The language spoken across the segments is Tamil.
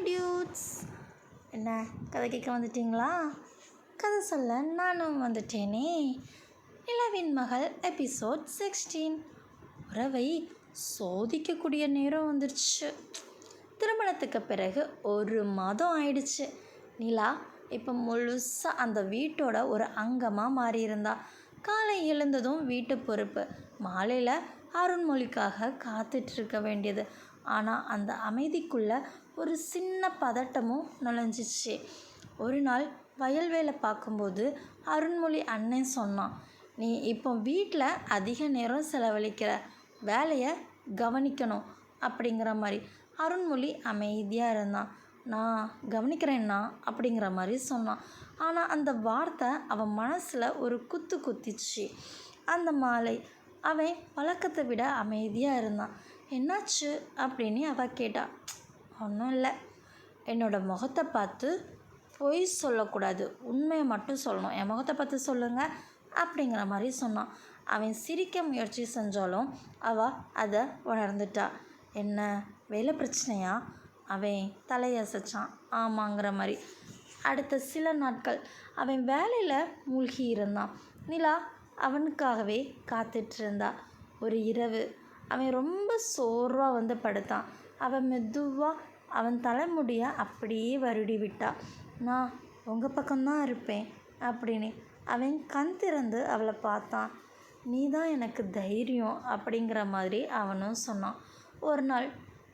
டியூட்ஸ், என்ன கதை கேட்க வந்துட்டிங்களா? கதை சொல்ல நானும் வந்துட்டேனே. நிலவின் மகள் எபிசோட் 16. உறவை சோதிக்கக்கூடிய நேரம் வந்துருச்சு. திருமணத்துக்கு பிறகு 1 மாதம் ஆயிடுச்சு. நிலா இப்போ முழுசாக அந்த வீட்டோட ஒரு அங்கமாக மாறியிருந்தா. காலை எழுந்ததும் வீட்டு பொறுப்பு, மாலையில் அருண்மொழிக்காக காத்துட்ருக்க வேண்டியது. ஆனால் அந்த அமைதிக்குள்ளே ஒரு சின்ன பதட்டமும் நுழைஞ்சிச்சு. ஒரு நாள் வயல் வேலை பார்க்கும்போது அருண்மொழி அண்ணன் சொன்னான், நீ இப்போ வீட்டில் அதிக நேரம் செலவழிக்கிற, வேலையை கவனிக்கணும் அப்படிங்கிற மாதிரி. அருண்மொழி அமைதியாக இருந்தான். நான் கவனிக்கிறேன்னா அப்படிங்கிற மாதிரி சொன்னான். ஆனால் அந்த வார்த்தை அவன் மனசில் ஒரு குத்து குத்திச்சு. அந்த மாலை அவன் வழக்கத்தை விட அமைதியாக இருந்தான். என்னாச்சு அப்படின்னு அவள் கேட்டா. ஒன்றும் இல்லை, என்னோடய முகத்தை பார்த்து பொய் சொல்லக்கூடாது, உண்மையை மட்டும் சொல்லணும், என் முகத்தை பார்த்து சொல்லுங்கள் அப்படிங்கிற மாதிரி சொன்னான். அவன் சிரிக்க முயற்சி செஞ்சாலும் அவள் அதை உணர்ந்துட்டா. என்ன வேலை பிரச்சனையா? அவன் தலையசைச்சான். ஆமாங்கிற மாதிரி. அடுத்த சில நாட்கள் அவன் வேலையில் மூழ்கி இருந்தான். நிலா அவனுக்காகவே காத்துட்ருந்தா. ஒரு இரவு அவன் ரொம்ப சோர்வாக வந்து படுத்தான். அவன் மெதுவாக அவன் தலைமுடியை அப்படியே வருடி விட்டா. நான் உங்கள் பக்கம்தான் இருப்பேன் அப்படின்னு. அவன் கண் திறந்து அவளை பார்த்தான். நீ தான் எனக்கு தைரியம் அப்படிங்கிற மாதிரி அவனும் சொன்னான். ஒரு நாள்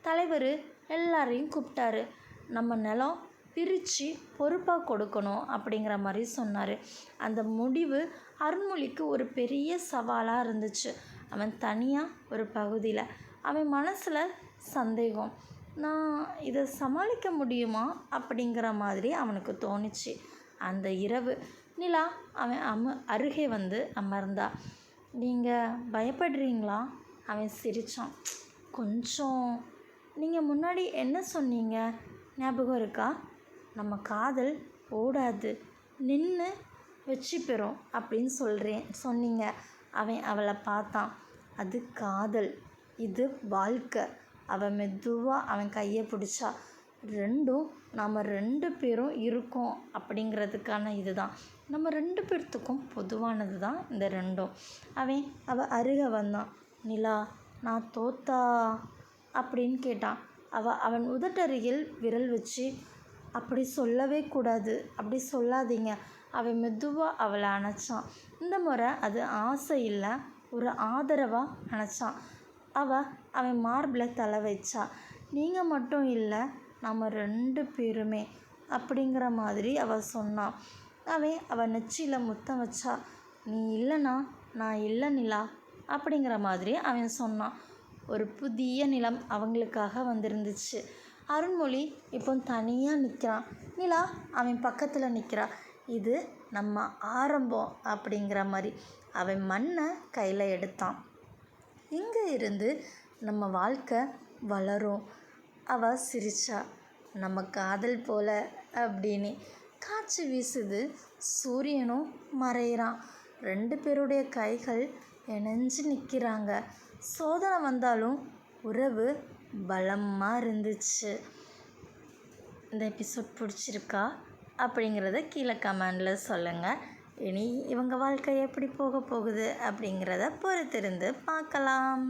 தலைவர் எல்லாரையும் கூப்பிட்டாரு. நம்ம நிலம் பிரித்து பொறுப்பாக கொடுக்கணும் அப்படிங்கிற மாதிரி சொன்னார். அந்த முடிவு அருண்மொழிக்கு ஒரு பெரிய சவாலாக இருந்துச்சு. அவன் தனியாக ஒரு பகுதியில். அவன் மனசில் சந்தேகம், நான் இதை சமாளிக்க முடியுமா அப்படிங்கிற மாதிரி அவனுக்கு தோணுச்சு. அந்த இரவு நிலா அவன் அருகே வந்து அமர்ந்தா. நீங்கள் பயப்படுறீங்களா? அவன் சிரித்தான். கொஞ்சம். நீங்கள் முன்னாடி என்ன சொன்னீங்க ஞாபகம் இருக்கா? நம்ம காதல் ஓடாது, நின்று வெற்றி பெறும் அப்படின்னு சொன்னீங்க. அவன் அவளை பார்த்தான். அது காதல், இது வாழ்க்கை. அவன் மெதுவாக அவன் கையை பிடிச்சா. ரெண்டும் நாம் 2 பேரும் இருக்கோம் அப்படிங்கிறதுக்கான இதுதான். நம்ம 2 பேர்த்துக்கும் பொதுவானது தான் இந்த ரெண்டும். அவள் அருகே வந்தான். நிலா, நான் தோத்தா அப்படின்னு கேட்டான். அவன் உதட்டருகில் விரல் வச்சு, அப்படி சொல்லவே கூடாது, அப்படி சொல்லாதீங்க. அவன் மெதுவாக அவளை அணைச்சான். இந்த முறை அது ஆசை இல்லை, ஒரு ஆதரவாக அணைச்சான். அவன் மார்பில் தலை வச்சா. நீங்கள் மட்டும் இல்லை, நம்ம 2 பேருமே அப்படிங்கிற மாதிரி அவள் சொன்னான். அவன் நெச்சியில் முத்தம் வச்சா. நீ இல்லைனா நான் இல்லை நிலா அப்படிங்கிற மாதிரி அவன் சொன்னான். ஒரு புதிய நிலம் அவங்களுக்காக வந்திருந்துச்சு. அருண்மொழி இப்போ தனியாக நிற்கிறான். நிலா அவன் பக்கத்தில் நிற்கிறா. இது நம்ம ஆரம்பம் அப்படிங்கிற மாதிரி. அவன் மண்ணை கையில் எடுத்தான். இங்கே இருந்து நம்ம வாழ்க்கை வளரும். அவள் சிரிச்சா. நம்ம காதல் போல அப்படின்னு. காற்று வீசுது, சூரியனும் மறையிறான். 2 பேருடைய கைகள் இணைஞ்சு நிற்கிறாங்க. சோதனை வந்தாலும் உறவு பலமாக இருந்துச்சு. இந்த எபிசோட் பிடிச்சிருக்கா அப்படிங்கிறத கீழே கமெண்டில் சொல்லுங்கள். இனி இவங்க வாழ்க்கை எப்படி போக போகுது அப்படிங்கிறத பொறுத்திருந்து பார்க்கலாம்.